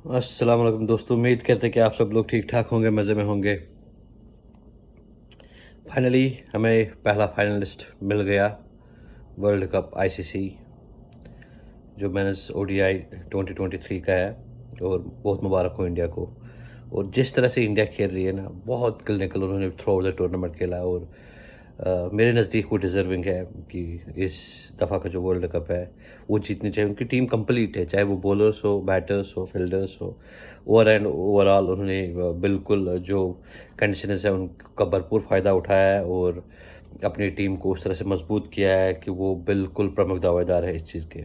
अस्सलाम वालेकुम दोस्तों, उम्मीद करते हैं कि आप सब लोग ठीक ठाक होंगे, मज़े में होंगे। फाइनली हमें पहला फाइनलिस्ट मिल गया वर्ल्ड कप आईसीसी जो मेंस ओडीआई 2023 का है। और बहुत मुबारक हो इंडिया को। और जिस तरह से इंडिया खेल रही है ना, बहुत क्लिनिकल उन्होंने थ्रू द टूर्नामेंट खेला। और मेरे नज़दीक वो डिज़र्विंग है कि इस दफ़ा का जो वर्ल्ड कप है वो जीतनी चाहिए। उनकी टीम कंप्लीट है, चाहे वो बॉलर्स हो, बैटर्स हो, फील्डर्स हो। ओवरऑल उन्होंने बिल्कुल जो कंडीशंस है उनका भरपूर फ़ायदा उठाया है और अपनी टीम को उस तरह से मजबूत किया है कि वो बिल्कुल प्रमुख दावेदार है इस चीज़ के।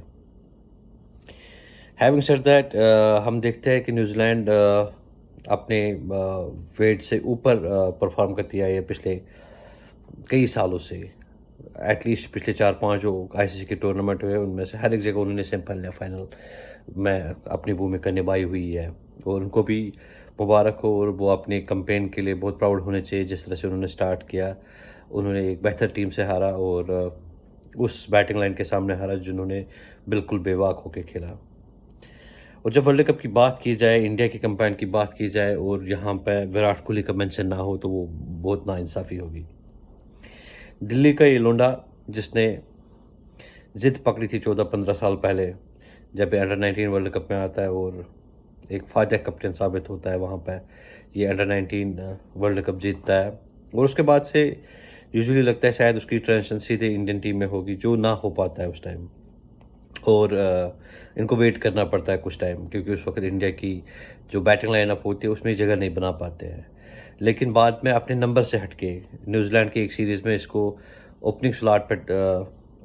हैविंग सेड दैट, हम देखते हैं कि न्यूजीलैंड अपने वेट से ऊपर परफॉर्म करती आई है पिछले कई सालों से। एटलीस्ट पिछले 4-5 जो आईसीसी के टूर्नामेंट हुए उनमें से हर एक जगह उन्होंने सेमीफाइनल या फाइनल में अपनी भूमिका निभाई हुई है। और उनको भी मुबारक हो और वो अपने कैंपेन के लिए बहुत प्राउड होने चाहिए जिस तरह से उन्होंने स्टार्ट किया। उन्होंने एक बेहतर टीम से हारा और उस बैटिंग लाइन के सामने हारा जिन्होंने बिल्कुल बेबाक होकर खेला। और जब वर्ल्ड कप की बात की जाए, इंडिया की कैंपेन की बात की जाए और यहाँ पे विराट कोहली का मेंशन ना हो तो वो बहुत नाइंसाफ़ी होगी। दिल्ली का ये लोंडा जिसने ज़िद पकड़ी थी 14-15 साल पहले, जब ये अंडर-19 वर्ल्ड कप में आता है और एक फ़ातिह कैप्टन साबित होता है वहाँ पे, ये अंडर-19 वर्ल्ड कप जीतता है। और उसके बाद से यूजुअली लगता है शायद उसकी ट्रांजिशन सीधे इंडियन टीम में होगी, जो ना हो पाता है उस टाइम। और इनको वेट करना पड़ता है कुछ टाइम, क्योंकि उस वक़्त इंडिया की जो बैटिंग लाइनअप होती है उसमें जगह नहीं बना पाते हैं। लेकिन बाद में अपने नंबर से हटके न्यूज़ीलैंड की एक सीरीज़ में इसको ओपनिंग स्लॉट पे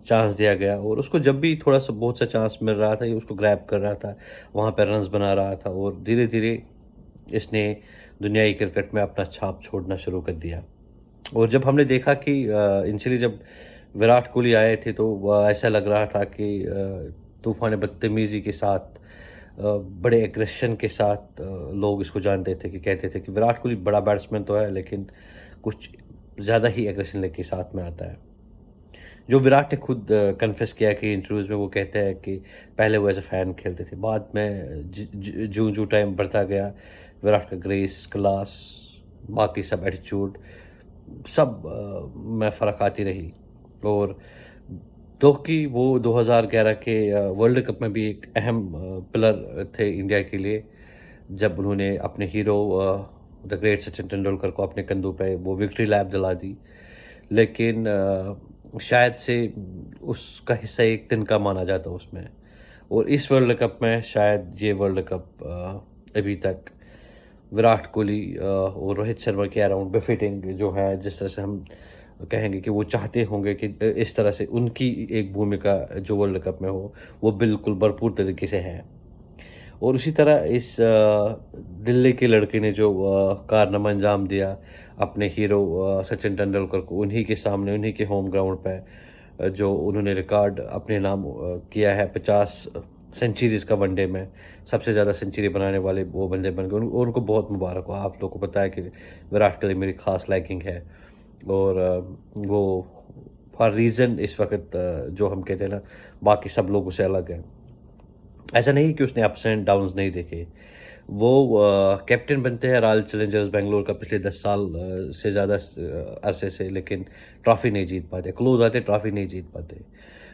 चांस दिया गया और उसको जब भी थोड़ा-सा बहुत सा चांस मिल रहा था, ये उसको ग्रैब कर रहा था, वहाँ पे रन्स बना रहा था और धीरे-धीरे इसने दुनियाई क्रिकेट में अपना छाप छोड़ना शुरू कर दिया। और जब हमने देखा कि इनिशियली जब विराट कोहली आए थे तो ऐसा लग रहा था कि तूफ़ान बदतमीज़ी के साथ, बड़े एग्रेशन के साथ लोग इसको जानते थे कि कहते थे कि विराट कोहली बड़ा बैट्समैन तो है लेकिन कुछ ज़्यादा ही एग्रेशन लेके साथ में आता है। जो विराट ने खुद कन्फेस किया कि इंटरव्यूज़ में वो कहते हैं कि पहले वो एज़ अ फ़ैन खेलते थे, बाद में ज्यों-ज्यों टाइम बढ़ता गया विराट का ग्रेस, क्लास, बाकी सब एटीट्यूड सब में फ़र्क आती रही। और तो कि वो 2011 के वर्ल्ड कप में भी एक अहम पिलर थे इंडिया के लिए, जब उन्होंने अपने hero the great Sachin Tendulkar को अपने कंधों पे वो विक्ट्री लैप दिला दी। लेकिन शायद से उसका हिस्सा एक तिनका माना जाता उसमें। और इस वर्ल्ड कप में शायद ये वर्ल्ड कप अभी तक विराट कोहली और रोहित शर्मा के अराउंड बेफिटिंग जो है, जिस तरह से हम कहेंगे कि वो चाहते होंगे कि इस तरह से उनकी एक भूमिका जो वर्ल्ड कप में हो, वो बिल्कुल भरपूर तरीके से है। और उसी तरह इस दिल्ली के लड़के ने जो कारनामा अंजाम दिया अपने हीरो सचिन तेंदुलकर को, उन्हीं के सामने, उन्हीं के होम ग्राउंड पे, जो उन्होंने रिकॉर्ड अपने नाम किया है 50 सेंचुरीज़ का वनडे में, सबसे ज़्यादा सेंचुरी बनाने वाले वो बंदे बन गए। उनको बहुत मुबारक हो। आप लोगों को पता है कि विराट के लिए मेरी ख़ास लाइकिंग है। और वो फॉर रीज़न इस वक़्त जो हम कहते हैं ना, बाकी सब लोगों से अलग है। ऐसा नहीं कि उसने अप्स एंड डाउन्स नहीं देखे। वो कैप्टन बनते हैं रॉयल चैलेंजर्स बैंगलोर का पिछले 10 साल से ज़्यादा अरसे से, लेकिन ट्रॉफ़ी नहीं जीत पाते। क्लोज़ आते, ट्रॉफ़ी नहीं जीत पाते।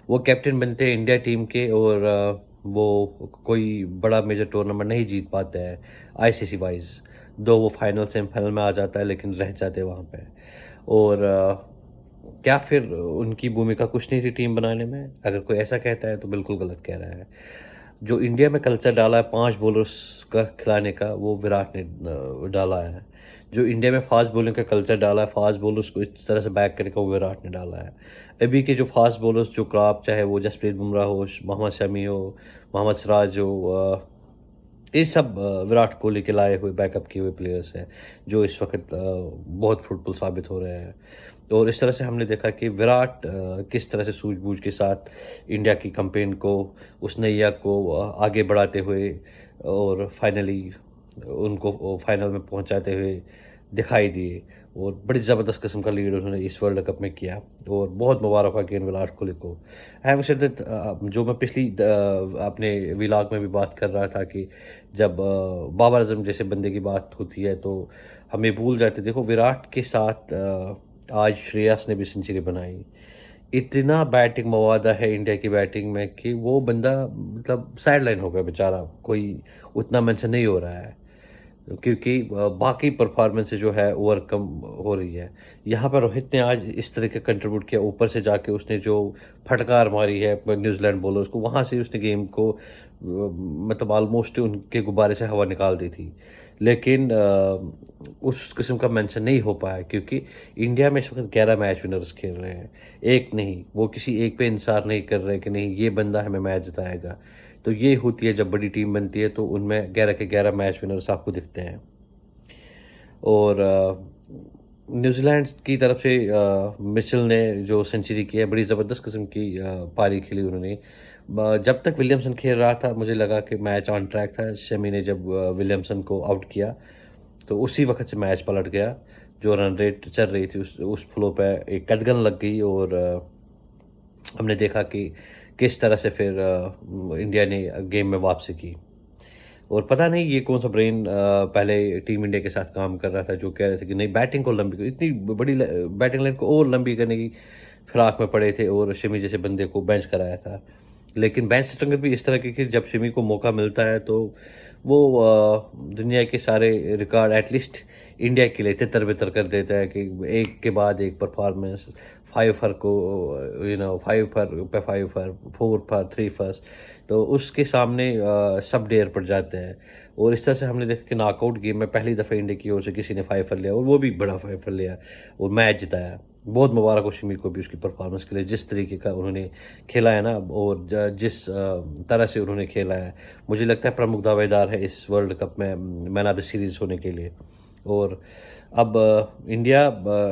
वो कैप्टन बनते हैं इंडिया टीम के और वो कोई बड़ा मेजर टूर्नामेंट नहीं जीत पाते हैं आईसीसी वाइज़। दो वो फाइनल सेमीफाइनल में आ जाता है लेकिन रह जाते हैं वहाँ पे। और क्या फिर उनकी भूमिका कुछ नहीं थी टीम बनाने में? अगर कोई ऐसा कहता है तो बिल्कुल गलत कह रहा है। जो इंडिया में कल्चर डाला है 5 बॉलर्स का खिलाने का, वो विराट ने डाला है। जो इंडिया में फ़ास्ट बॉलिंग का कल्चर डाला है, फ़ास्ट बॉलर्स को इस तरह से बैक करने का, वो विराट ने डाला है। अभी के जो फ़ास्ट बॉलर्स जो क्रॉप, चाहे वो जसप्रीत बुमराह हो, मोहम्मद शमी हो, मोहम्मद सिराज हो, ये सब विराट कोहली के लाए हुए बैकअप किए हुए प्लेयर्स हैं, जो इस वक़्त बहुत फ्रूटफुल साबित हो रहे हैं। और इस तरह से हमने देखा कि विराट किस तरह से सूझबूझ के साथ इंडिया की कैंपेन को, उस नैया को आगे बढ़ाते हुए और फाइनली उनको फाइनल में पहुंचाते हुए दिखाई दिए और बड़ी ज़बरदस्त किस्म का लीड उन्होंने इस वर्ल्ड कप में किया और बहुत मुबारक अगेन विराट कोहली को। हैविंग सेड दैट जो मैं पिछली अपने व्लॉग में भी बात कर रहा था कि जब बाबर आज़म जैसे बंदे की बात होती है तो हम ये भूल जाते, देखो विराट के साथ आज श्रेयस ने भी सेंचुरी बनाई। इतना बैटिंग मवादा है इंडिया की बैटिंग में कि वो बंदा मतलब साइडलाइन हो गया बेचारा, कोई उतना मेंशन नहीं हो रहा है क्योंकि बाकी परफॉर्मेंस जो है ओवरकम हो रही है। यहाँ पर रोहित ने आज इस तरह के कंट्रीब्यूट किया, ऊपर से जाके उसने जो फटकार मारी है न्यूजीलैंड बॉलर्स को, वहाँ से उसने गेम को मतलब ऑलमोस्ट उनके गुब्बारे से हवा निकाल दी थी। लेकिन उस किस्म का मेंशन नहीं हो पाया क्योंकि इंडिया में इस वक्त 11 मैच विनर्स खेल रहे हैं, एक नहीं। वो किसी एक पे इंसार नहीं कर रहे कि नहीं ये बंदा हमें मैच जिताएगा। तो ये होती है जब बड़ी टीम बनती है तो उनमें 11 के 11 मैच विनर्स आपको दिखते हैं। और न्यूजीलैंड की तरफ से मिचेल ने जो सेंचुरी की है, बड़ी ज़बरदस्त किस्म की पारी खेली उन्होंने। जब तक विलियमसन खेल रहा था मुझे लगा कि मैच ऑन ट्रैक था। शमी ने जब विलियमसन को आउट किया तो उसी वक्त से मैच पलट गया। जो रन रेट चल रही थी उस फ्लो पे एक कदगन लग गई और हमने देखा कि किस तरह से फिर इंडिया ने गेम में वापसी की। और पता नहीं ये कौन सा ब्रेन पहले टीम इंडिया के साथ काम कर रहा था जो कह रहे थे कि नहीं बैटिंग को लंबी, इतनी बड़ी बैटिंग लाइन को और लंबी करने की फिराक में पड़े थे और शमी जैसे बंदे को बेंच कराया था। लेकिन बेंच स्ट्रेंथ भी इस तरह की कि जब शमी को मौका मिलता है तो वो दुनिया के सारे रिकॉर्ड एटलीस्ट इंडिया के लिए तितर-बितर कर देता है कि एक के बाद एक परफॉर्मेंस, 5 फर को 5 फर पे 5 फर, 4 फर, 3 फर्स्ट, तो उसके सामने सब ढेर पड़ जाते हैं। और इस तरह से हमने देखा कि नॉकआउट गेम में पहली दफ़ा इंडिया की ओर से किसी ने 5 फर लिया और वो भी बड़ा 5 फर लिया और मैच जिताया। बहुत मुबारक हो शमी को भी उसकी परफॉर्मेंस के लिए, जिस तरीके का उन्होंने खेला है ना और जिस तरह से उन्होंने खेला है। मुझे लगता है प्रमुख दावेदार है इस वर्ल्ड कप में मैन ऑफ द सीरीज़ होने के लिए। और अब इंडिया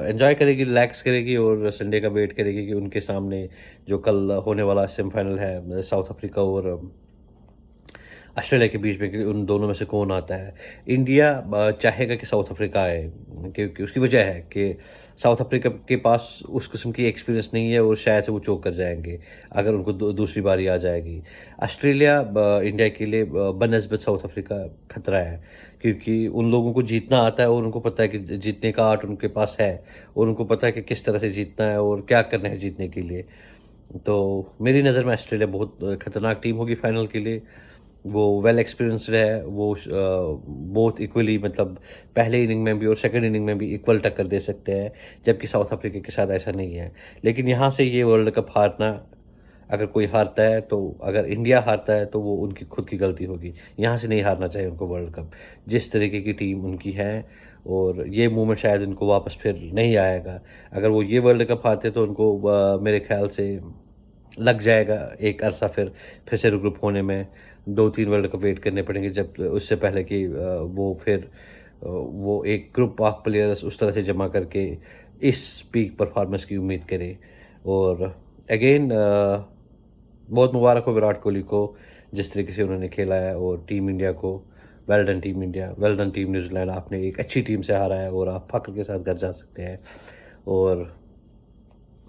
एंजॉय करेगी, रिलैक्स करेगी और संडे का वेट करेगी कि उनके सामने जो कल होने वाला सेमीफाइनल है साउथ अफ्रीका और ऑस्ट्रेलिया के बीच में, कि उन दोनों में से कौन आता है। इंडिया चाहेगा कि साउथ अफ्रीका आए क्योंकि उसकी वजह है कि साउथ अफ्रीका के पास उस किस्म की एक्सपीरियंस नहीं है और शायद से वो चोक कर जाएंगे अगर उनको दूसरी बारी आ जाएगी। ऑस्ट्रेलिया इंडिया के लिए बनस्बत साउथ अफ्रीका खतरा है क्योंकि उन लोगों को जीतना आता है और उनको पता है कि जीतने का आर्ट उनके पास है और उनको पता है कि किस तरह से जीतना है और क्या करना है जीतने के लिए। तो मेरी नज़र में ऑस्ट्रेलिया बहुत खतरनाक टीम होगी फाइनल के लिए। वो वेल एक्सपीरियंस्ड है, वो बोथ इक्वली मतलब पहले इनिंग में भी और सेकंड इनिंग में भी इक्वल टक्कर दे सकते हैं, जबकि साउथ अफ्रीका के साथ ऐसा नहीं है। लेकिन यहाँ से ये वर्ल्ड कप हारना, अगर कोई हारता है तो अगर इंडिया हारता है तो वो उनकी खुद की गलती होगी। यहाँ से नहीं हारना चाहिए उनको वर्ल्ड कप, जिस तरीके की टीम उनकी है और ये मूवमेंट शायद उनको वापस फिर नहीं आएगा। अगर वो ये वर्ल्ड कप हारते तो उनको मेरे ख्याल से लग जाएगा एक अरसा फिर से रिग्रुप होने में। 2-3 वर्ल्ड कप वेट करने पड़ेंगे जब उससे पहले कि वो फिर वो एक ग्रुप ऑफ प्लेयर्स उस तरह से जमा करके इस पीक परफॉर्मेंस की उम्मीद करे। और अगेन बहुत मुबारक हो विराट कोहली को जिस तरीके से उन्होंने खेला है और टीम इंडिया को। Well done team India, well done team New Zealand, आपने एक अच्छी टीम से हारा है और आप फ़ख्र के साथ घर जा सकते हैं। और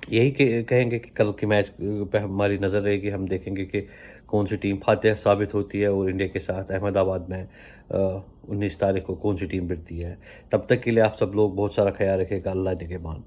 यही कहेंगे कि कल के मैच पे हमारी नज़र रहेगी, हम देखेंगे कि कौन सी टीम फातेह साबित होती है और इंडिया के साथ अहमदाबाद में 19 तारीख को कौन सी टीम भिड़ती है। तब तक के लिए आप सब लोग बहुत सारा ख्याल रखिएगा। अल्लाह निगहबान।